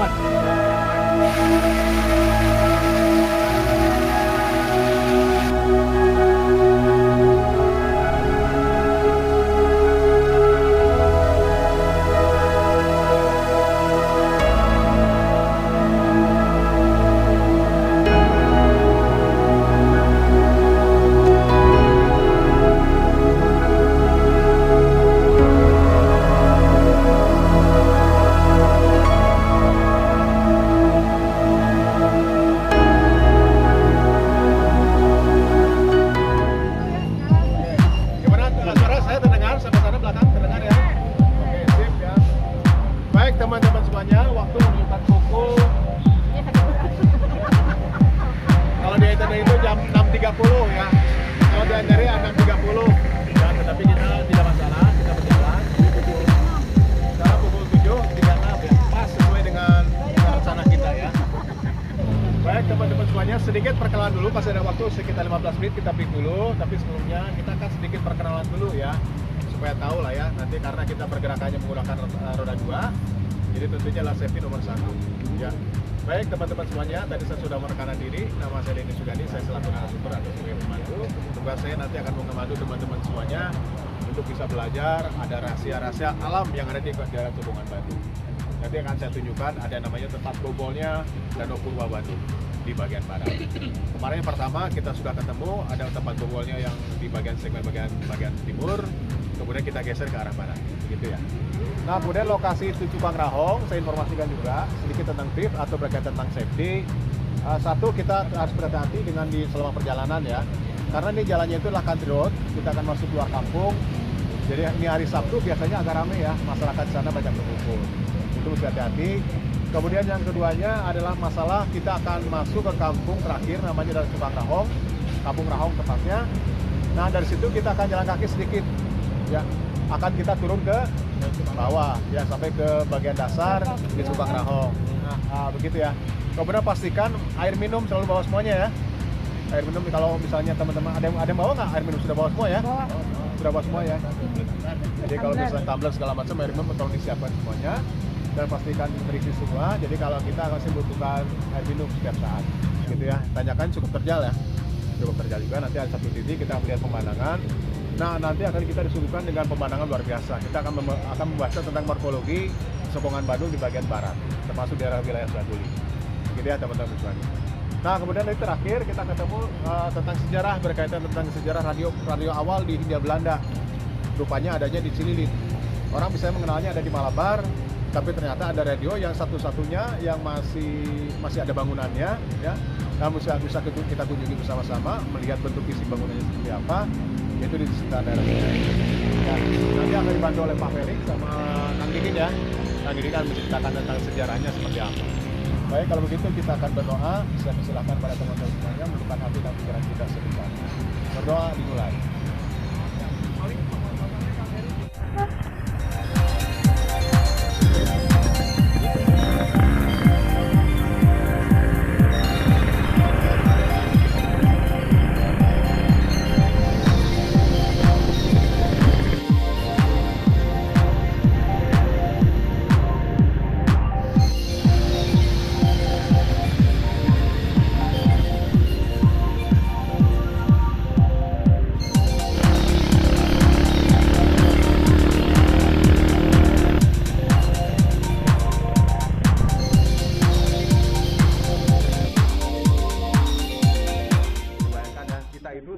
Selamat. Teman-teman semuanya, waktu menunjukkan pukul kalau di internet itu jam 6.30 ya, kalau di Andari 6.30 ya, tetapi kita tidak masalah, kita berjalan sekarang pukul 7.36 ya, pas sesuai dengan rencana kita ya. Baik teman-teman semuanya, sedikit perkenalan dulu, pas ada waktu sekitar 15 menit kita break dulu, tapi sebelumnya kita akan sedikit perkenalan dulu ya, supaya tahu lah ya, nanti karena kita pergerakannya menggunakan roda 2, jadi tentunya lah safety nomor 1 ya. Baik teman-teman semuanya, tadi saya sudah merekankan diri, nama saya Denny Sugandi, saya selaku narasumber atau sebagai pemandu. Tugas saya nanti akan memandu teman-teman semuanya untuk bisa belajar ada rahasia-rahasia alam yang ada di daerah Tubungan Batu. Nanti akan saya tunjukkan ada namanya tempat bobolnya Danau Purba Batu di bagian barat. Kemarin yang pertama kita sudah ketemu ada tempat bobolnya yang di bagian segmen bagian timur, kemudian kita geser ke arah barat, begitu ya. Nah, kemudian lokasi itu Cupang Rahong, saya informasikan juga sedikit tentang tips atau berkaitan tentang safety. Satu, kita harus berhati-hati dengan selama perjalanan ya, karena ini jalannya itu adalah country road, kita akan masuk luar kampung. Jadi ini hari Sabtu biasanya agak ramai ya, masyarakat di sana banyak berkumpul. Itu mesti hati-hati. Kemudian yang keduanya adalah masalah kita akan masuk ke kampung terakhir, namanya dari Cupang Rahong, Kampung Rahong tepatnya. Nah, dari situ kita akan jalan kaki sedikit ya, akan kita turun ke bawah ya sampai ke bagian dasar di Cupang Rahong. Nah, begitu ya. Kemudian pastikan air minum selalu bawa semuanya ya. Air minum kalau misalnya teman-teman ada yang bawa nggak air minum, sudah bawa semua ya? Sudah bawa semua ya. Jadi kalau misalnya tumbler segala macam air minum tolong disiapkan semuanya dan pastikan terisi semua. Jadi kalau kita masih membutuhkan air minum setiap saat, gitu ya. Tanyakan cukup terjal ya. Cukup terjal juga. Nanti ada satu titik kita melihat pemandangan. Nah, nanti akan kita disuguhkan dengan pemandangan luar biasa. Kita akan membahas tentang morfologi Sokongan Bandung di bagian barat, termasuk daerah wilayah Saduli. Gitu ya teman-teman semuanya. Nah, kemudian dari terakhir kita ketemu tentang sejarah, berkaitan tentang sejarah radio awal di Hindia Belanda. Rupanya adanya di Cililin. Orang bisa mengenalnya ada di Malabar, tapi ternyata ada radio yang satu-satunya yang masih ada bangunannya ya. Nah, bisa kita kunjungi bersama-sama, melihat bentuk isi bangunannya seperti apa. Itu di sekitar daerah ini. Dan nanti akan dibantu oleh Pak Felix sama Kang Didin ya. Kang Didin akan menceritakan tentang sejarahnya seperti apa. Baik, kalau begitu kita akan berdoa. Saya persilahkan pada teman-teman semuanya menundukkan hati dan pikiran kita sebentar. Berdoa dimulai.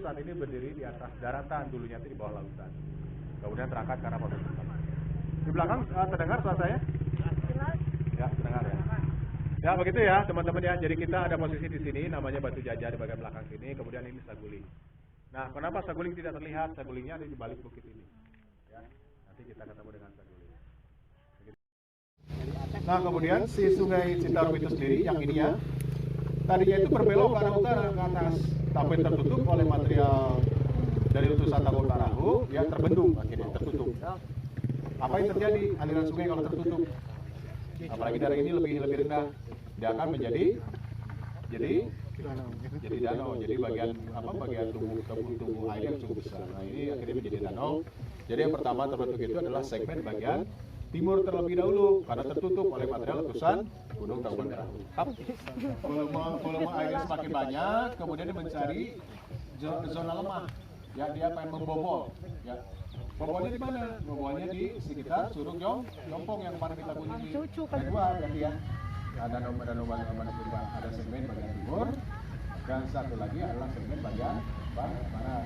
Saat ini berdiri di atas daratan, dulunya itu di bawah lautan. Kemudian terangkat ke arah posisi utama. Di belakang terdengar suara saya? Ya, terdengar ya. Ya, begitu ya teman-teman ya. Jadi kita ada posisi di sini, namanya Batu Jajar di bagian belakang sini. Kemudian ini Saguling. Nah, kenapa Saguling tidak terlihat? Sagulingnya ada di balik bukit ini. Ya, nanti kita ketemu dengan Saguling. Begitu. Nah, kemudian si Sungai Citarum itu sendiri, yang ini ya, tadinya itu berbelok ke arah utara ke atas, tapi tertutup oleh material dari letusan Tanggung Tarahu yang terbendung, akhirnya tertutup. Apa yang terjadi? Aliran sungai kalau tertutup, apalagi daerah ini lebih rendah, dia akan menjadi danau. Jadi bagian tumbuh air yang cukup besar. Nah, ini akhirnya menjadi danau. Jadi yang pertama terbentuk itu adalah segmen bagian timur terlebih dahulu karena tertutup oleh material letusan Gunung Tangkuban Perahu. Volume airnya semakin banyak, kemudian dia mencari zona lemah. Ya, dia pengen membobol. Ya. Bobolnya di mana? Bobolnya di sekitar Curug Jompong yang kemarin kita kunjungi. Ada dua berarti ya. Ada ada segmen bagian timur dan satu lagi adalah segmen bagian barat.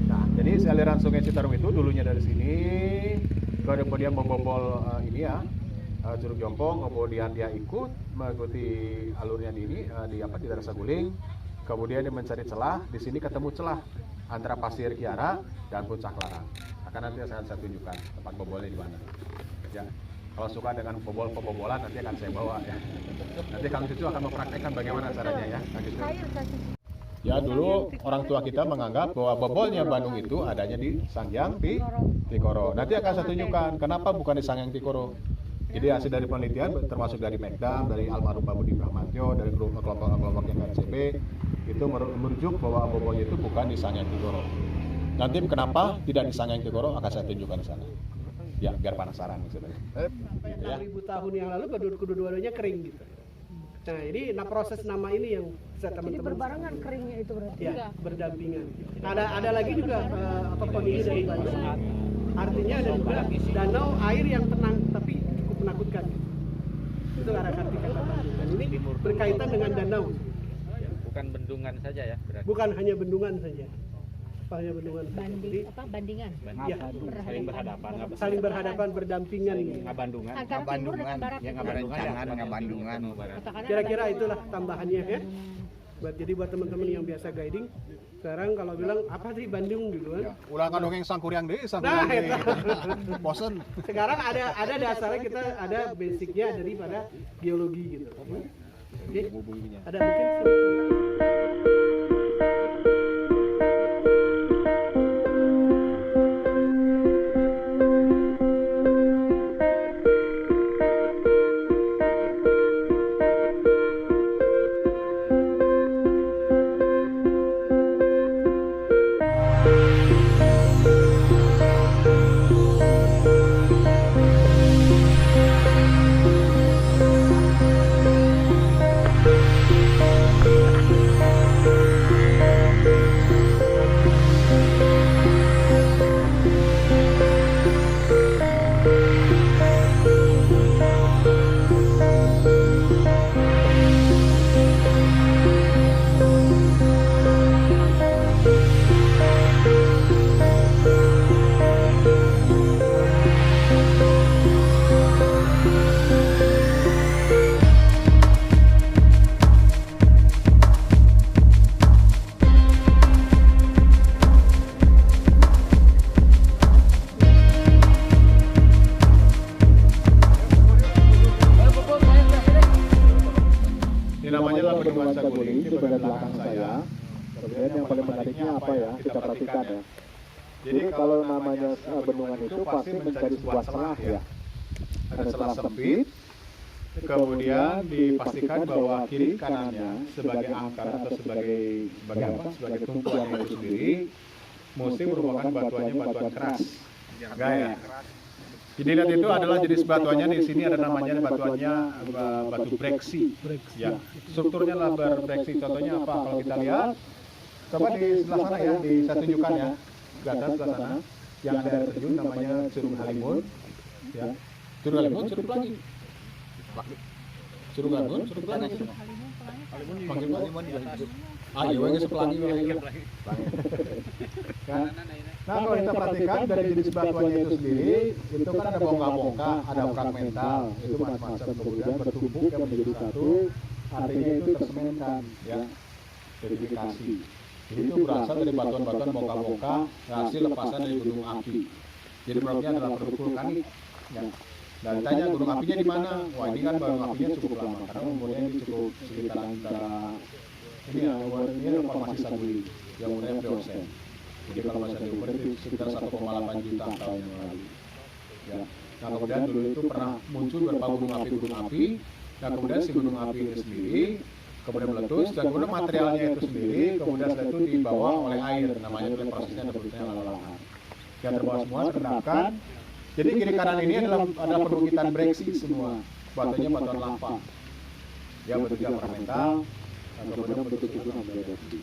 Nah, jadi aliran Sungai Citarum itu dulunya dari sini, kemudian membobol ini ya, Curug Jompong, kemudian dia mengikuti alurnya di Daerah Saguling, kemudian dia mencari celah, di sini ketemu celah antara Pasir Kiara dan Puncak Larang. Akan nanti saya tunjukkan tempat bobolnya di mana. Ya, kalau suka dengan pebobolan nanti akan saya bawa ya. Nanti Kang Cucu akan mempraktekkan bagaimana caranya ya, Kang Cucu. Ya, dulu orang tua kita menganggap bahwa bobolnya Bandung itu adanya di Sangyang Tikoro. Nanti akan saya tunjukkan kenapa bukan di Sangyang Tikoro. Jadi hasil dari penelitian termasuk dari Mekdam, dari almarhum Pak Budi Brahmantyo, dari kelompok yang RCP itu merujuk bahwa bobolnya itu bukan di Sangyang Tikoro. Nanti kenapa tidak di Sangyang Tikoro akan saya tunjukkan di sana. Ya, biar penasaran maksudnya. Sampai 6.000 tahun yang lalu kedua-duanya kering gitu. Nah, ini proses nama ini yang bisa teman-teman. Jadi berbarengan keringnya itu berarti. Ya, berdampingan. Ada lagi juga pemilih dari Bandung. Artinya ada juga danau air yang tenang tapi cukup menakutkan. Itu arah arti kata Bandung. Dan ini berkaitan dengan danau. Bukan bendungan saja ya berarti. Bukan hanya bendungan saja. Hanya bendungan. Bandingan. Ya, Saling berhadapan. saling berhadapan, berdampingan. Ngabandungan. Antara timur dan barat. Ya ngabandungan. Kira-kira itulah tambahannya ya. Jadi buat teman-teman yang biasa guiding, sekarang kalau bilang apa sih Bandung gitu kan? Ulah kan dongeng sangkuriang deh, Nah, itu. bosen. Sekarang ada dasarnya, kita ada basicnya daripada geologi gitu. Oke. Ada mungkin namanya adalah Bendungan Saguling di bagian belakang saya. Kemudian yang paling menariknya apa ya? Kita perhatikan ya. Jadi kalau namanya bendungan itu pasti mencari sebuah celah ya. Ada celah sempit. Kemudian dipastikan bahwa kiri kanannya sebagai angkar atau sebagai tumpuan itu sendiri mesti merupakan batuannya batuan keras. Gaya. Jadi lihat itu adalah jenis batuannya, di sini ada namanya batuannya batu breksi. Ya, strukturnya adalah breksi. Contohnya apa? Kalau kita lihat, coba di sebelah sana ya, saya tunjukkan ya, di atas sebelah sana, yang ada air terjun namanya Curug Halimun. Ya, Curug Halimun, Curug Pelangi. Curug Halimun, Curug Pelangi. Ah, iya, yang sepelangi. Nah, kalau kita perhatikan dari jenis batuannya itu sendiri, itu kan ada bongkah-bongkah, ada fragmental, itu macam-macam, kemudian bertumpuk yang menjadi satu, artinya itu tersemenkan, ya, verifikasi. Jadi itu berasal dari batuan-batuan bongkah-bongkah hasil lepasan dari gunung api. Jadi menurutnya adalah produk vulkanik. Ya. Dan ditanya gunung apinya di mana? Wah, ini kan gunung apinya cukup lama, karena umurnya ini cukup sekitar antara ini adalah formasi Saguling yang umurnya Pliocene. Jadi kalau masih diukur itu sekitar 1,8 juta tahun yang lalu. Ya. Nah, kemudian dulu itu pernah muncul beberapa gunung api. Nah, kemudian si gunung api itu sendiri kemudian meletus dan kemudian materialnya itu sendiri kemudian setelah itu dibawa oleh air, namanya itu prosesnya ada prosesnya lalahan. Yang terbawa semua terendapkan Jadi kiri kanan ini adalah perbukitan breksi semua. Batunya batuan lava. Ya bentuknya ornamental, kemudian bentuk itu namanya breksi.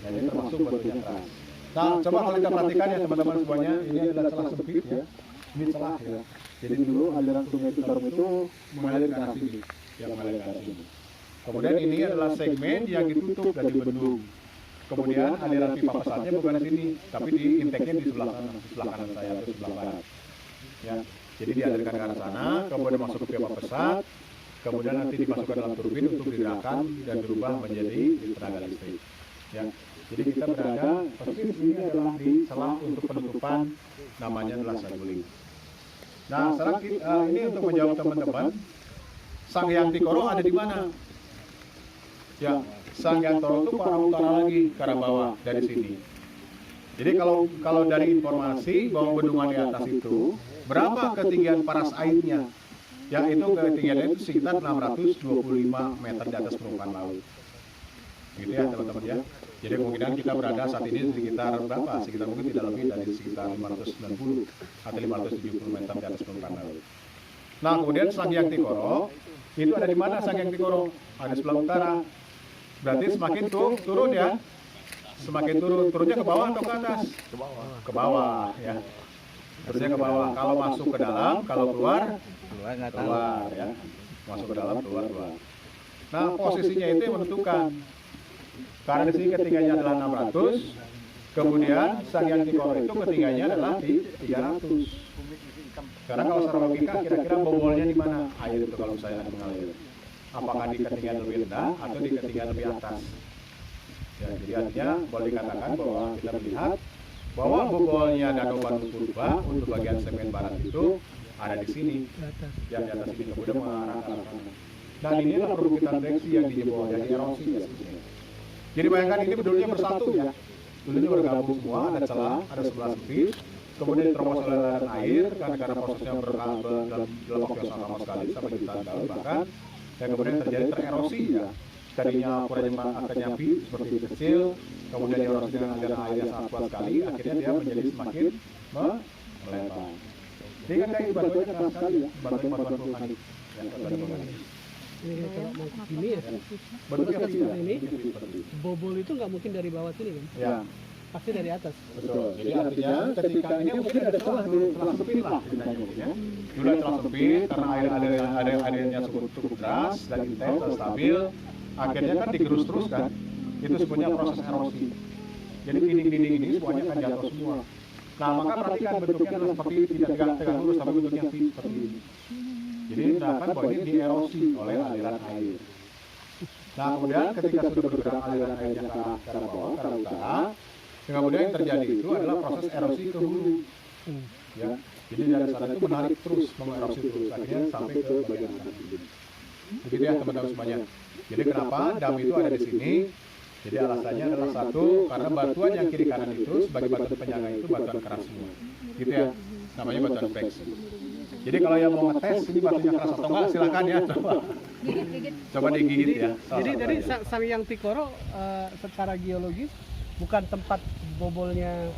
Nah ini termasuk batunya keras. Nah coba kalau kita perhatikan ya teman-teman semuanya, ini adalah celah sempit ya. Ini celah ya. Jadi dulu aliran sungai Citarum itu mengalir ke arah sini, yang mengalir ke arah sini. Kemudian ini adalah segmen yang ditutup dan dibendung. Kemudian aliran pipa pesatnya bukan di sini, tapi di inteknya di sebelah sana, di sebelah kanan saya atau sebelah barat. Ya, jadi dialirkan ke arah sana, kemudian masuk ke pipa pesat, kemudian nanti dimasukkan dalam turbin untuk digerakkan dan berubah menjadi tenaga listrik. Ya, jadi kita berada persis ini adalah di celah untuk penutupan, namanya adalah saguling. Nah, sekarang ini untuk menjawab teman-teman, Sanghyang Tikoro ada di mana? Ya, Sanghyang Tikoro itu ke arah utara lagi, ke arah bawah dari sini. Jadi kalau dari informasi bahwa bendungan di atas itu, berapa ketinggian paras airnya? Yang itu ketinggiannya itu sekitar 625 meter di atas permukaan laut. Gitu ya teman-teman ya. Jadi kemungkinan kita berada saat ini sekitar berapa? Sekitar mungkin tidak lebih dari sekitar 590 atau 570 meter di atas permukaan laut. Nah kemudian Sanghyang Tikoro, itu ada di mana Sanghyang Tikoro? Ada sebelah utara. Berarti semakin turun ya. Semakin turunnya ke bawah atau ke atas? Ke bawah. Ke bawah ya. Turunnya ke bawah. Kalau masuk ke dalam, kalau keluar ya. Masuk ke dalam, keluar. Nah, posisinya itu yang menentukan. Karena di sini ketinggiannya adalah 600, kemudian Sanghyang Tikoro itu ketinggiannya adalah di 300. Karena kalau secara logika kira-kira bobolnya di mana air itu kalau saya mengalir? Apakah di ketinggian lebih rendah atau di ketinggian lebih atas? Ya, jadi artinya boleh dikatakan bahwa kita melihat bahwa bobolnya Danau Bandung Purba untuk bagian segmen barat itu ada di sini, yang di atas ini kemudian mengarah ke arah sana. Dan ini adalah perbukitan breksi yang dijebol, jadi erosi ya sebetulnya. Jadi bayangkan ini dulunya bersatu ya, dulunya bergabung semua, ada celah, ada sebelah sempit, kemudian terobos oleh aliran air karena prosesnya dalam waktu yang sangat lama sekali sampai jutaan tahun bahkan, dan kemudian terjadi tererosi ya. Tadinya ukurannya akhirnya seperti kecil, kemudian dierosi dengan aliran air yang sangat kuat sekali, akhirnya dia menjadi semakin melebar. Jadi kan kayak batuannya keras sekali ya, batuan vulkanik. Ya, batuan vulkanik. Ini kalau mau ke sini ya, Bentuknya seperti tidak ini, bobol itu nggak mungkin dari bawah sini kan? Ya, Pasti dari atas. betul. Jadi artinya ketika ini mungkin ada celah dulu, celah sempit lah ceritanya mungkin ya. Dulu ada celah sempit karena airnya cukup deras dan intens dan stabil. Akhirnya kan digerus terus kan. Itu semuanya proses erosi. Jadi dinding-dinding ini semuanya akan jatuh semua. Nah, maka perhatikan bentuknya adalah seperti ini, tidak tegak lurus tapi bentuknya seperti ini. Jadi menandakan bahwa ini dierosi oleh aliran air. Nah, kemudian ketika sudah bergerak aliran airnya ke arah bawah, ke arah utara, kemudian yang terjadi itu adalah proses erosi ke hulu. Ya, jadi dari sana itu menarik terus, mengerosi terus, akhirnya sampai ke bagian sana. Begitu ya teman-teman semuanya. Jadi kenapa dam itu ada di sini? Jadi alasannya adalah satu, karena batuan yang kiri kanan itu sebagai batuan penyangga itu batuan keras semua. Gitu ya, namanya batuan breksi. Jadi kalau yang mau ngetes ini batunya keras atau enggak, silakan ya coba. Coba digigit ya. Jadi Sanghyang Tikoro secara geologis bukan tempat bobolnya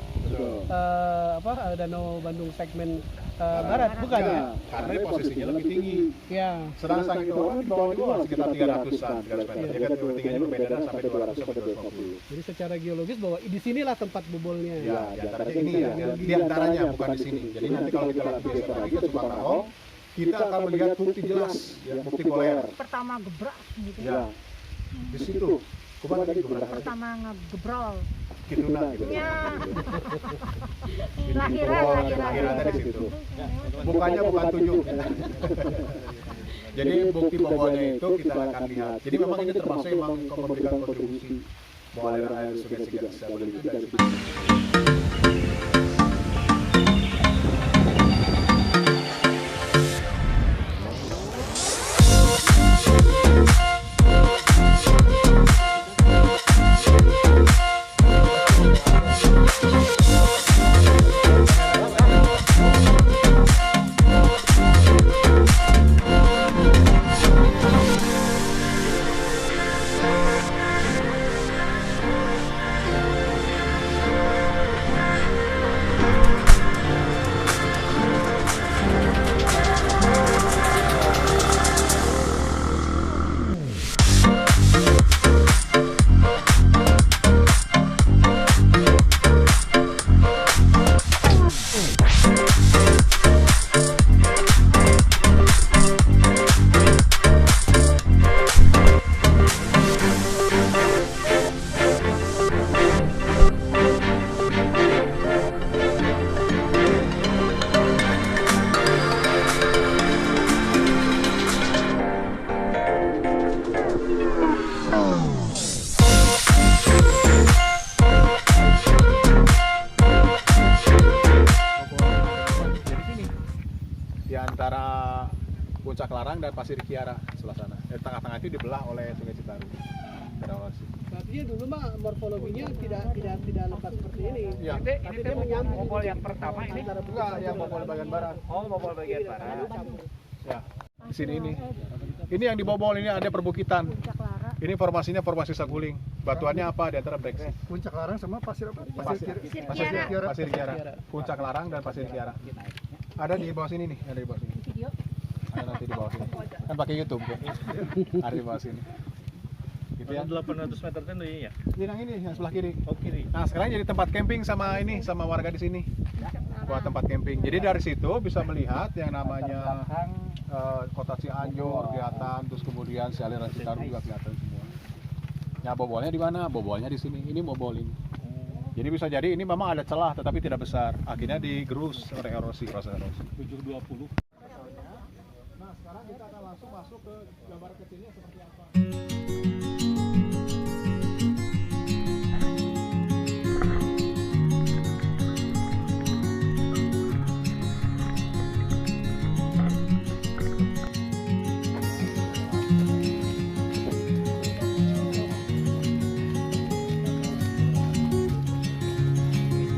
Danau Bandung segmen barat, bukan ya? Karena posisinya lebih tinggi. Ya. Sedang Sanghyang Tikoro di bawah sekitar 300-an, 300 meter. Jadi kan ketinggiannya berbeda sampai 200 sampai 250. Jadi secara geologis bahwa di sinilah tempat bobolnya. Ya, di antaranya ini ya, di antaranya bukan di sini. Jadi nanti kalau kita lihat geser lagi ke Subarnao, kita akan melihat bukti jelas, ya, bukti koler. Pertama gebrak gitu. Ya, di situ. Kuman tadi gebrak. Pertama ngegebrol. Kituna gitu. Ya. Lahiran dari situ. Bukannya bukan tunjuk. Jadi bukti bobolnya itu kita akan lihat. Jadi memang ini termasuk memang memberikan kontribusi bahwa aliran air sungai Sigak itu dari situ. Cikarang dan Pasir Kiara sebelah sana. Di tengah-tengah itu dibelah oleh Sungai Citarum. Erosi. Artinya dulu mah morfologinya tidak lepas seperti ini. Iya. Tapi dia menyambung. Bobol yang pertama ini. Enggak, yang bobol bagian barat. Oh, bobol bagian barat. Ya, di sini ini. Ini yang dibobol, ini ada perbukitan. Puncak Lara. Ini formasinya formasi saguling. Batuannya apa di antara breksi? Puncak Larang sama pasir apa? Pasir Kiara. Pasir Kiara. Puncak Larang dan Pasir Kiara. Ada di bawah sini nih, ada di bawah sini. Video. Ada nanti di bawah sini. Kan pakai YouTube kan? Ada di bawah sini. Gitu ya. 800 meter itu ya. Ini yang sebelah kiri. Oh, kiri. Nah, sekarang jadi tempat camping sama warga di sini. Buat tempat camping. Jadi dari situ bisa melihat yang namanya kota Cianjur kelihatan, terus kemudian si aliran Citarum juga kelihatan semua. Nah, bobolnya di mana? Bobolnya di sini. Ini bobol ini. Jadi bisa jadi ini memang ada celah tetapi tidak besar. Akhirnya digerus oleh erosi, proses erosi. 720. Nah, sekarang kita akan langsung masuk ke gambar kecilnya seperti apa.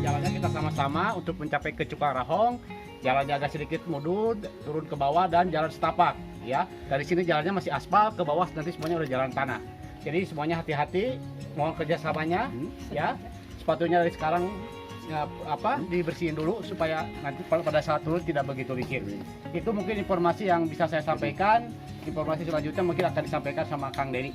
Jalannya kita sama-sama untuk mencapai ke Cukarahong. Jalannya agak sedikit mundur, turun ke bawah dan jalan setapak. Ya, dari sini jalannya masih aspal, ke bawah nanti semuanya udah jalan tanah. Jadi semuanya hati-hati, mohon kerjasamanya. Ya, sepatunya dari sekarang dibersihin dulu supaya nanti pada saat turun tidak begitu licin. Itu mungkin informasi yang bisa saya sampaikan. Informasi selanjutnya mungkin akan disampaikan sama Kang Denny.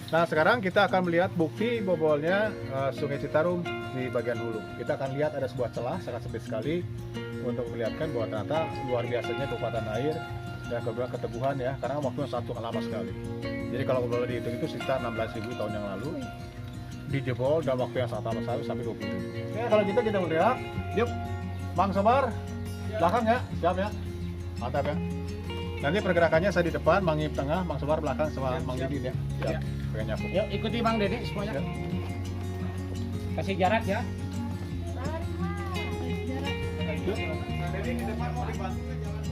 Nah, sekarang kita akan melihat bukti bobolnya Sungai Citarum di bagian hulu. Kita akan lihat ada sebuah celah sangat sempit sekali untuk melihatkan bahwa ternyata luar biasanya kekuatan air dan kedua keteguhan ya, karena waktunya sangat lama sekali. Jadi kalau boleh dihitung itu sekitar 16.000 tahun yang lalu dijebol dalam waktu yang sangat lama sekali sampai 20 ribu. Ya, kalau gitu kita bergerak. Yuk, Bang Sobar, belakang ya, siap ya, mantap ya. Nanti pergerakannya saya di depan, Mang Ip tengah, Bang Sobar belakang sama Mang Didin ya. Siap. Pengen nyapu. Yuk ikuti Bang Denny semuanya. Kasih jarak ya. Jadi di depan mau dibantu ya jalan.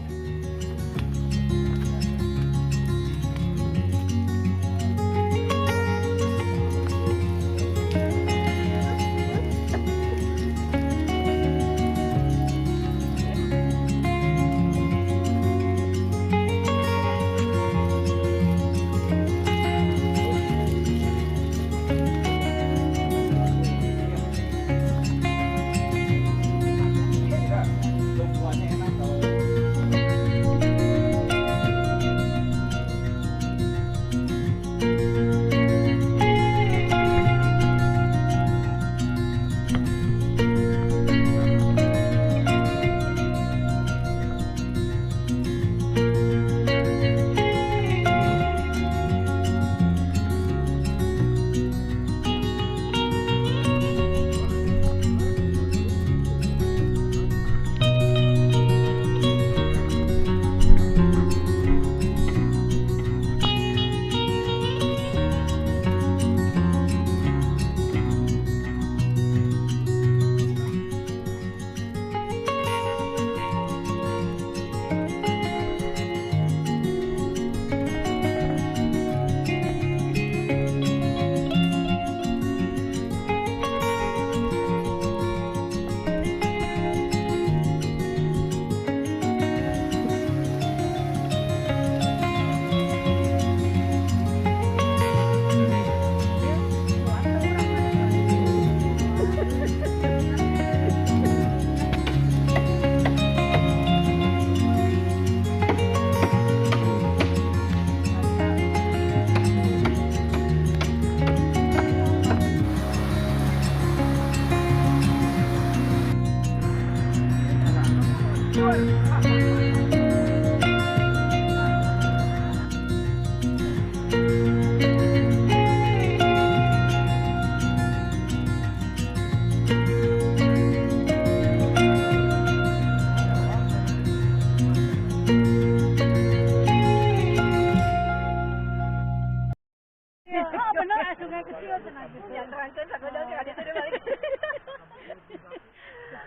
sungai kecil tenang gitu. Yang terancam tak ada ada sudah balik.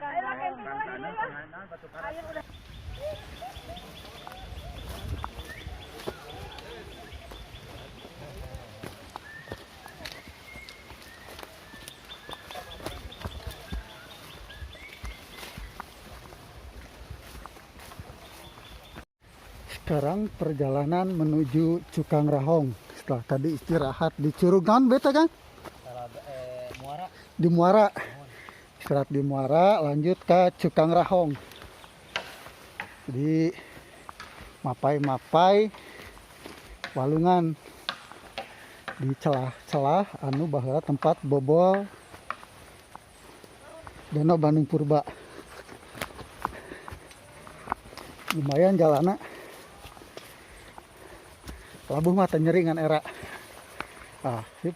Ayo makan dulu lagi ya. Ayo udah. Sekarang perjalanan menuju Cukang Rahong. Setelah tadi istirahat di Curug Naon beta Kang? Muara. Di Muara. Istirahat di Muara, lanjut ke Cukang Rahong. Jadi mapai-mapai walungan di celah-celah anu baheula tempat bobol Danau Bandung Purba. Lumayan jalana. Labuh mah teu nyeri ngan era. Ah, sip.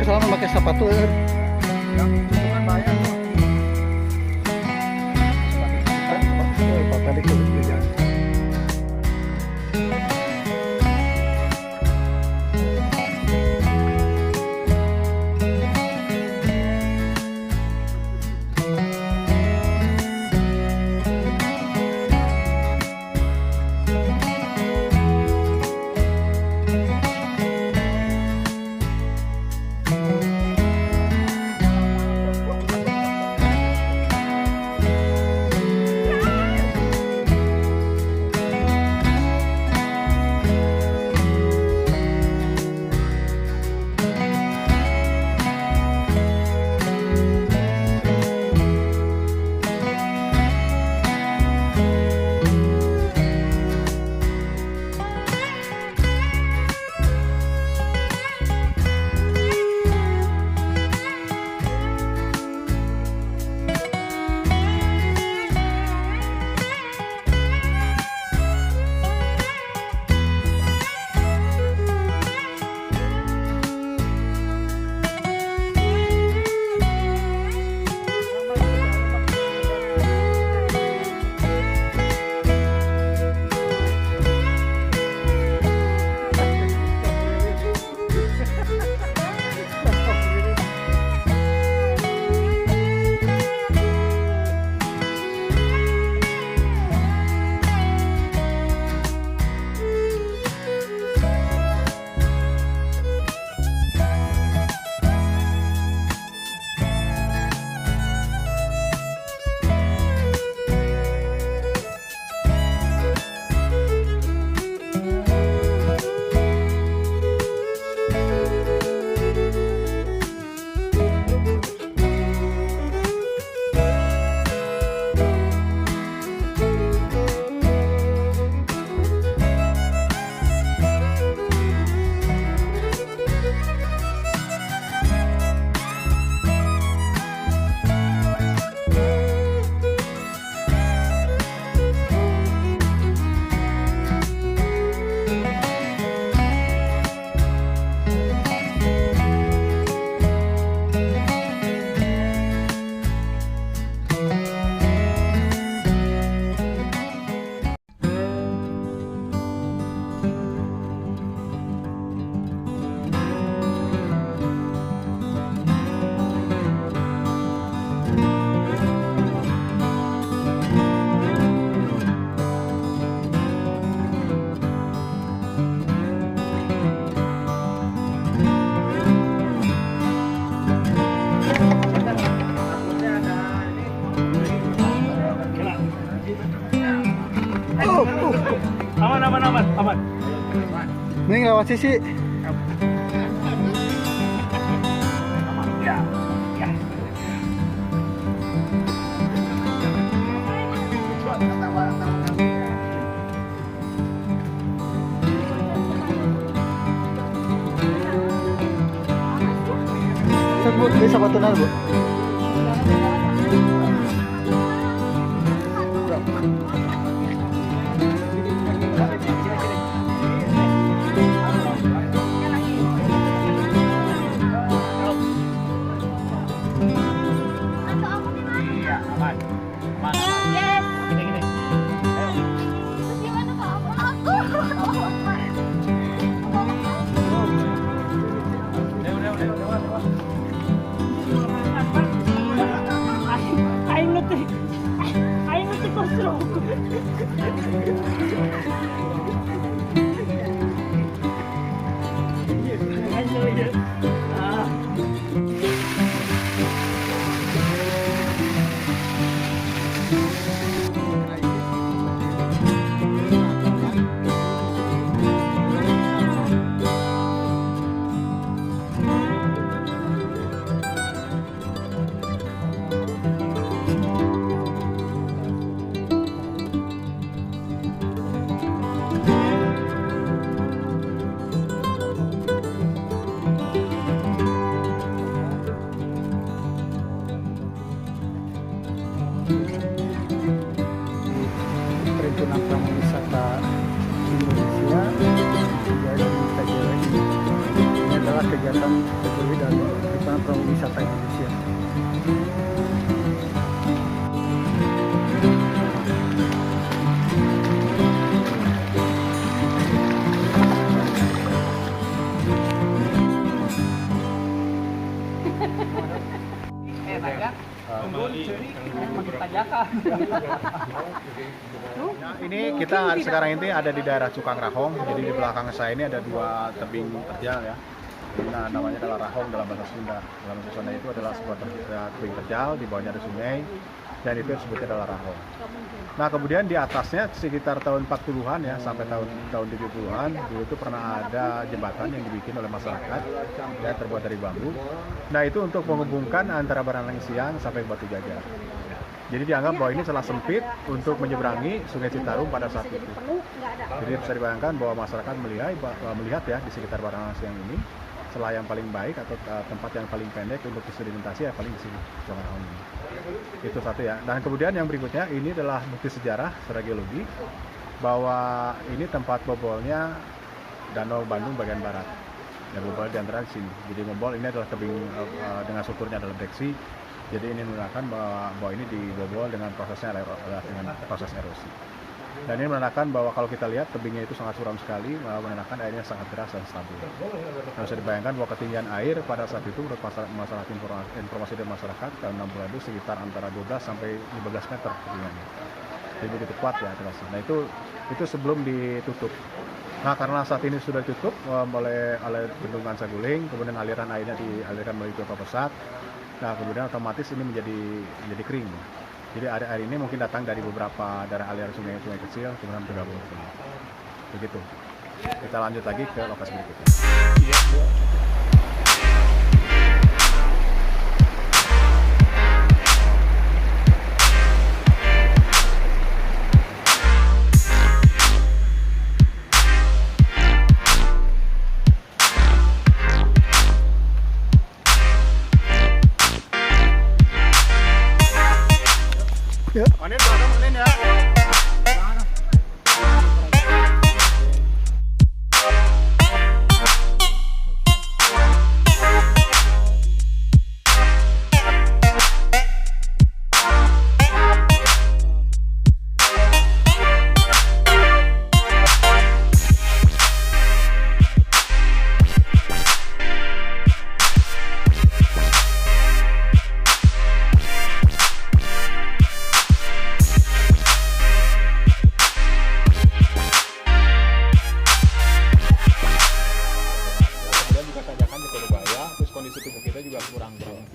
Selama pakai sepatu Bukan bayar. pakai di Aman. Nih lewat sisi. Bu, bisa batunan bu. Perhimpunan Pramu Wisata Indonesia jadi KJW ini adalah kegiatan terpilih dari Perhimpunan Pramu Wisata Indonesia. Nah, ini kita sekarang ini ada di daerah Cukang Rahong. Jadi di belakang saya ini ada dua tebing terjal ya. Nah, namanya adalah Rahong dalam bahasa Sunda. Dalam bahasa Sunda itu adalah sebuah tebing terjal, di bawahnya ada sungai, dan itu disebutnya adalah Rahong. Nah, kemudian di atasnya sekitar tahun 40-an ya sampai tahun 70-an dulu itu pernah ada jembatan yang dibikin oleh masyarakat ya, terbuat dari bambu. Nah, itu untuk menghubungkan antara Baranang Siang sampai Batu Jajar. Jadi dianggap bahwa ini celah sempit untuk menyeberangi Sungai Citarum pada saat itu. Jadi bisa dibayangkan bahwa masyarakat melihat ya di sekitar Baranang Siang ini celah yang paling baik atau tempat yang paling pendek untuk disedimentasi ya paling di sini, Cukang Rahong ini. Itu satu ya. Dan kemudian yang berikutnya ini adalah bukti sejarah secara geologi bahwa ini tempat bobolnya Danau Bandung bagian barat. Ya, bobol di antara di sini. Jadi bobol ini adalah tebing dengan strukturnya adalah breksi. Jadi ini menandakan bahwa ini dibobol dengan prosesnya adalah dengan proses erosi. Dan ini menandakan bahwa kalau kita lihat tebingnya itu sangat suram sekali, menandakan airnya sangat deras dan stabil. Nah, bisa dibayangkan bahwa ketinggian air pada saat itu menurut masyarakat informasi dari masyarakat tahun 60 itu sekitar antara 12 sampai 15 meter ketinggiannya. Jadi begitu kuat ya terasa. Nah itu sebelum ditutup. Nah karena saat ini sudah ditutup oleh bendungan Saguling, kemudian aliran airnya dialirkan melalui Kota Pesat. Nah kemudian otomatis ini menjadi kering. Jadi air ini mungkin datang dari beberapa daerah aliran sungai kecil, kemudian bergabung. Begitu. Kita lanjut lagi ke lokasi berikutnya. Manin belakang manin ya.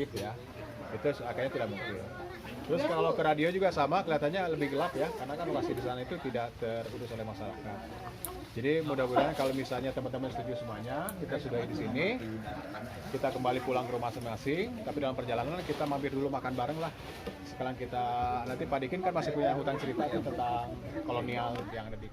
fit ya, itu akhirnya tidak mungkin. Terus kalau ke radio juga sama, kelihatannya lebih gelap ya, karena kan lokasi di sana itu tidak terurus oleh masyarakat. Jadi mudah-mudahan kalau misalnya teman-teman setuju semuanya, kita sudah di sini, kita kembali pulang ke rumah masing-masing. Tapi dalam perjalanan kita mampir dulu makan bareng lah. Sekarang kita nanti Pak Dikin kan masih punya hutan cerita ya tentang kolonial yang ada di